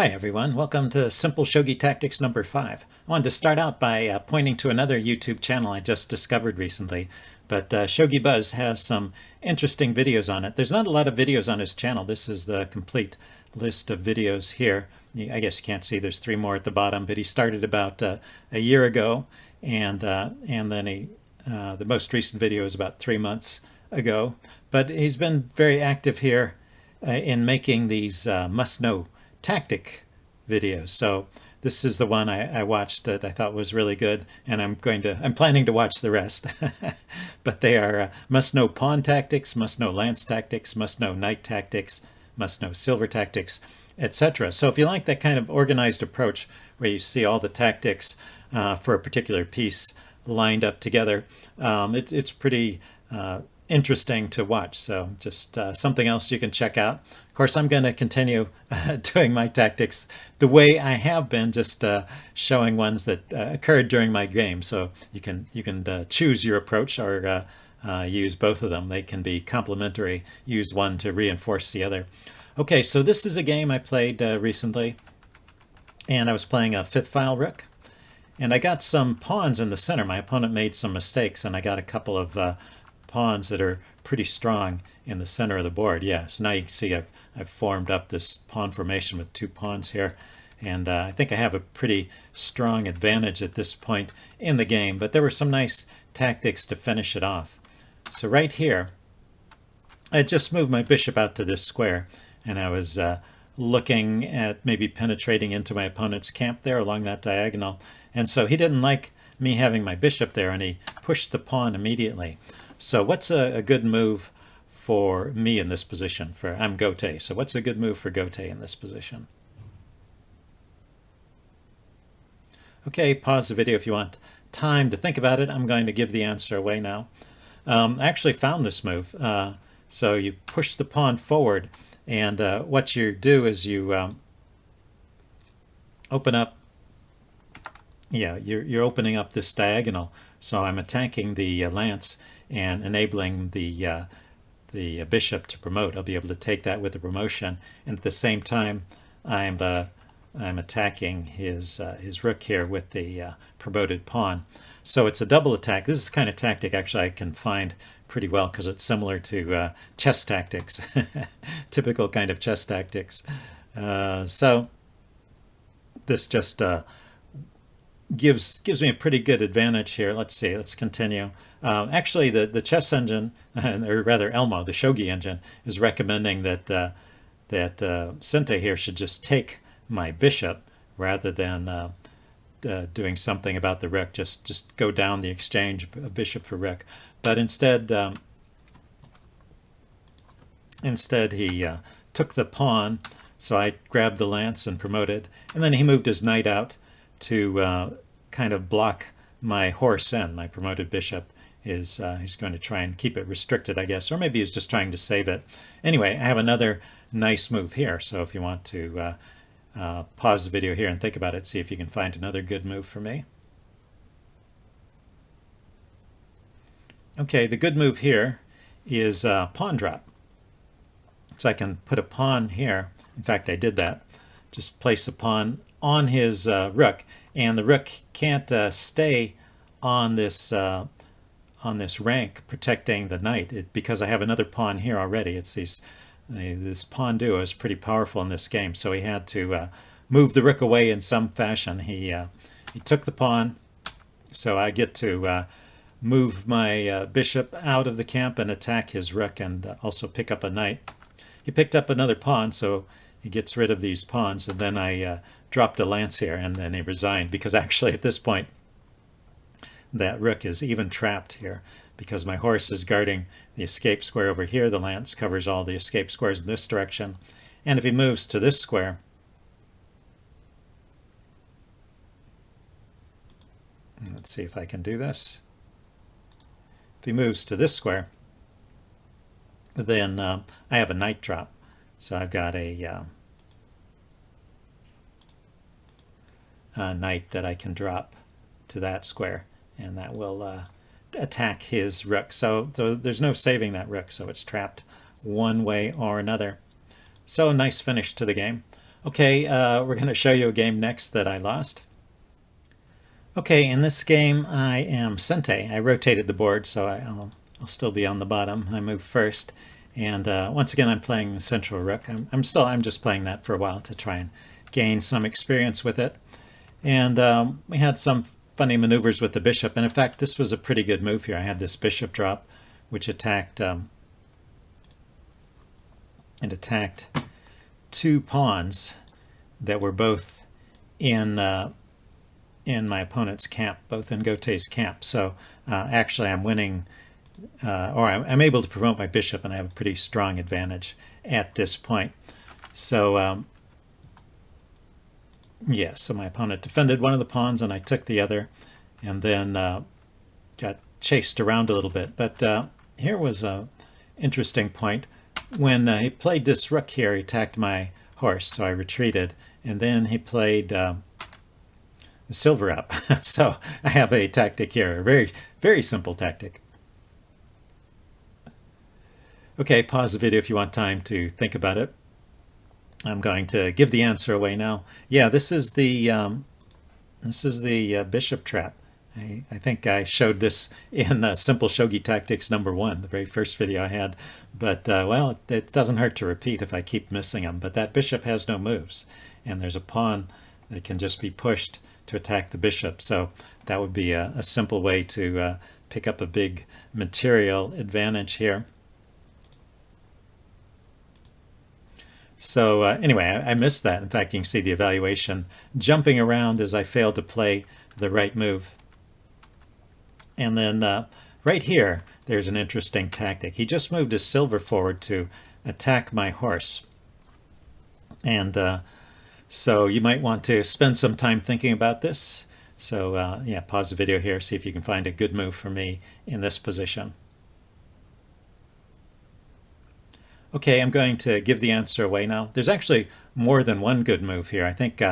Hi everyone, welcome to Simple Shogi Tactics number 5. I wanted to start out by pointing to another YouTube channel I just discovered recently, but SHOGIBUZZ has some interesting videos on it. There's not a lot of videos on his channel. This is the complete list of videos here. I guess you can't see, there's 3 more at the bottom, but he started about a year ago, and then the most recent video is about 3 months ago. But he's been very active here in making these must-know tactic videos. So this is the one I watched that I thought was really good, and I'm planning to watch the rest. But they are must know pawn tactics, must know lance tactics, must know knight tactics, must know silver tactics, etc. So if you like that kind of organized approach where you see all the tactics for a particular piece lined up together, it's pretty interesting to watch. So just something else you can check out. Of course, I'm going to continue doing my tactics the way I have been, just showing ones that occurred during my game. So you can choose your approach or use both of them. They can be complementary. Use one to reinforce the other. Okay, so this is a game I played recently, and I was playing a 5th file rook. And I got some pawns in the center. My opponent made some mistakes, and I got a couple of pawns that are pretty strong in the center of the board. Yeah, so now you can see I've formed up this pawn formation with 2 pawns here, and I think I have a pretty strong advantage at this point in the game, but there were some nice tactics to finish it off. So right here, I just moved my bishop out to this square, and I was looking at maybe penetrating into my opponent's camp there along that diagonal, and so he didn't like me having my bishop there, and he pushed the pawn immediately. So what's a good move for me in this position? I'm Gote, so what's a good move for Gote in this position? Okay, pause the video if you want time to think about it. I'm going to give the answer away now. I actually found this move. So you push the pawn forward, and what you do is you open up, you're opening up this diagonal. So I'm attacking the lance and enabling the bishop to promote. I'll be able to take that with the promotion, and at the same time I'm attacking his rook here with the promoted pawn. So it's a double attack. This is the kind of tactic actually I can find pretty well because it's similar to chess tactics, typical kind of chess tactics. So this just gives me a pretty good advantage here. Let's see, let's continue. Actually, the chess engine, or rather Elmo, the Shogi engine, is recommending that Sente here should just take my bishop rather than doing something about the rook. Just go down the exchange of bishop for rook. But instead he took the pawn, so I grabbed the lance and promoted, and then he moved his knight out to kind of block my horse in. My promoted bishop is he's going to try and keep it restricted, I guess, or maybe he's just trying to save it. Anyway, I have another nice move here, so if you want to pause the video here and think about it, see if you can find another good move for me. Okay, the good move here is pawn drop. So I can put a pawn here. In fact, I did that. Just place a pawn on his rook, and the rook can't stay on this rank protecting the knight because I have another pawn here already. It's this pawn duo is pretty powerful in this game, so he had to move the rook away in some fashion. He took the pawn, so I get to move my bishop out of the camp and attack his rook, and also pick up a knight. He picked up another pawn, so he gets rid of these pawns, and then I dropped a lance here, and then he resigned, because actually at this point that rook is even trapped here because my horse is guarding the escape square over here. The lance covers all the escape squares in this direction, and if he moves to this square, let's see if I can do this. If he moves to this square, then I have a knight drop. So I've got a knight that I can drop to that square, and that will attack his rook. So there's no saving that rook, so it's trapped one way or another. So nice finish to the game. Okay, we're going to show you a game next that I lost. Okay, in this game I am Sente. I rotated the board, so I'll still be on the bottom. I move first, and once again I'm playing the Central Rook. I'm just playing that for a while to try and gain some experience with it. And we had some funny maneuvers with the bishop, and in fact this was a pretty good move here. I had this bishop drop, which attacked it attacked two pawns that were both in my opponent's camp, both in Gote's camp. So actually I'm winning, or I'm able to promote my bishop, and I have a pretty strong advantage at this point. So yeah, so my opponent defended one of the pawns and I took the other, and then got chased around a little bit. But here was a interesting point. When he played this rook here, he attacked my horse, so I retreated, and then he played the silver up. So I have a tactic here, a very, very simple tactic. Okay, pause the video if you want time to think about it. I'm going to give the answer away now. Yeah, this is the bishop trap. I think I showed this in Simple Shogi Tactics #1, the very first video I had. But, well, it doesn't hurt to repeat if I keep missing them. But that bishop has no moves, and there's a pawn that can just be pushed to attack the bishop. So that would be a simple way to pick up a big material advantage here. So anyway, I missed that. In fact, you can see the evaluation jumping around as I failed to play the right move. And then right here, there's an interesting tactic. He just moved his silver forward to attack my horse. And so you might want to spend some time thinking about this. So yeah, pause the video here, see if you can find a good move for me in this position. Okay, I'm going to give the answer away now. There's actually more than one good move here. I think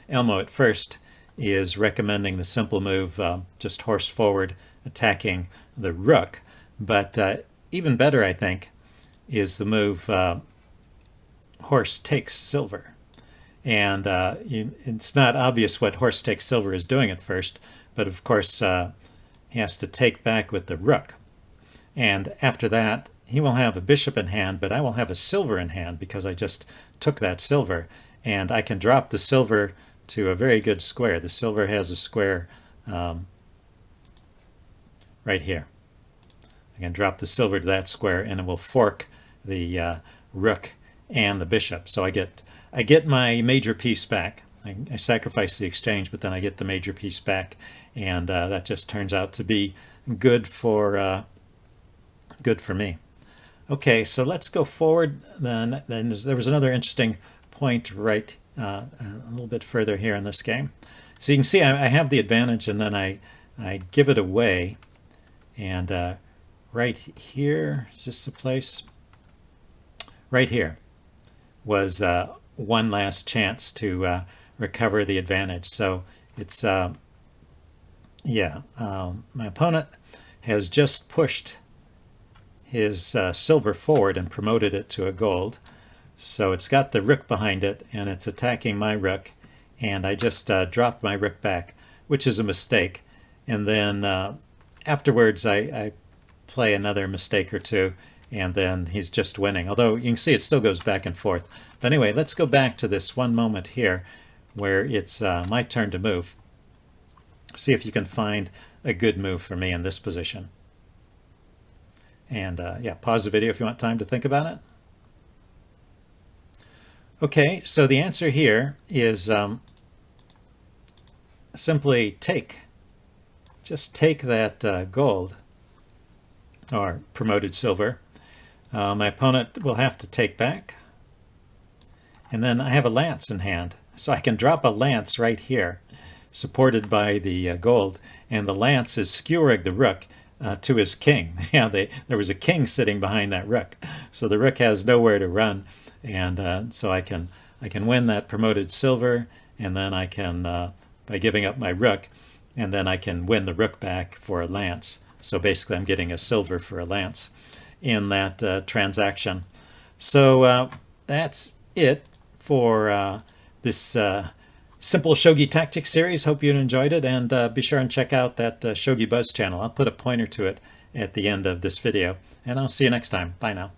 Elmo at first is recommending the simple move, just horse forward, attacking the rook. But even better, I think, is the move horse takes silver. And it's not obvious what horse takes silver is doing at first, but of course he has to take back with the rook. And after that, he will have a bishop in hand, but I will have a silver in hand because I just took that silver. And I can drop the silver to a very good square. The silver has a square right here. I can drop the silver to that square, and it will fork the rook and the bishop. So I get my major piece back. I sacrifice the exchange, but then I get the major piece back, and that just turns out to be good for me. Okay, so let's go forward. Then there was another interesting point right a little bit further here in this game. So you can see I have the advantage, and then I give it away. And right here, is this the place? Right here was one last chance to recover the advantage. So it's, yeah, my opponent has just pushed his silver forward and promoted it to a gold. So it's got the rook behind it, and it's attacking my rook, and I just dropped my rook back, which is a mistake. And then afterwards I play another mistake or two, and then he's just winning. Although you can see it still goes back and forth. But anyway, let's go back to this one moment here where it's my turn to move. See if you can find a good move for me in this position. And yeah, pause the video if you want time to think about it. Okay, so the answer here is simply take. Just take that gold, or promoted silver. My opponent will have to take back. And then I have a lance in hand, so I can drop a lance right here, supported by the gold, and the lance is skewering the rook to his king. Yeah, there was a king sitting behind that rook, so the rook has nowhere to run, and so I can win that promoted silver, and then I can by giving up my rook, and then I can win the rook back for a lance. So basically, I'm getting a silver for a lance in that transaction. So that's it for this simple shogi tactics series. Hope you enjoyed it, and be sure and check out that SHOGIBUZZ channel. I'll put a pointer to it at the end of this video, and I'll see you next time. Bye now.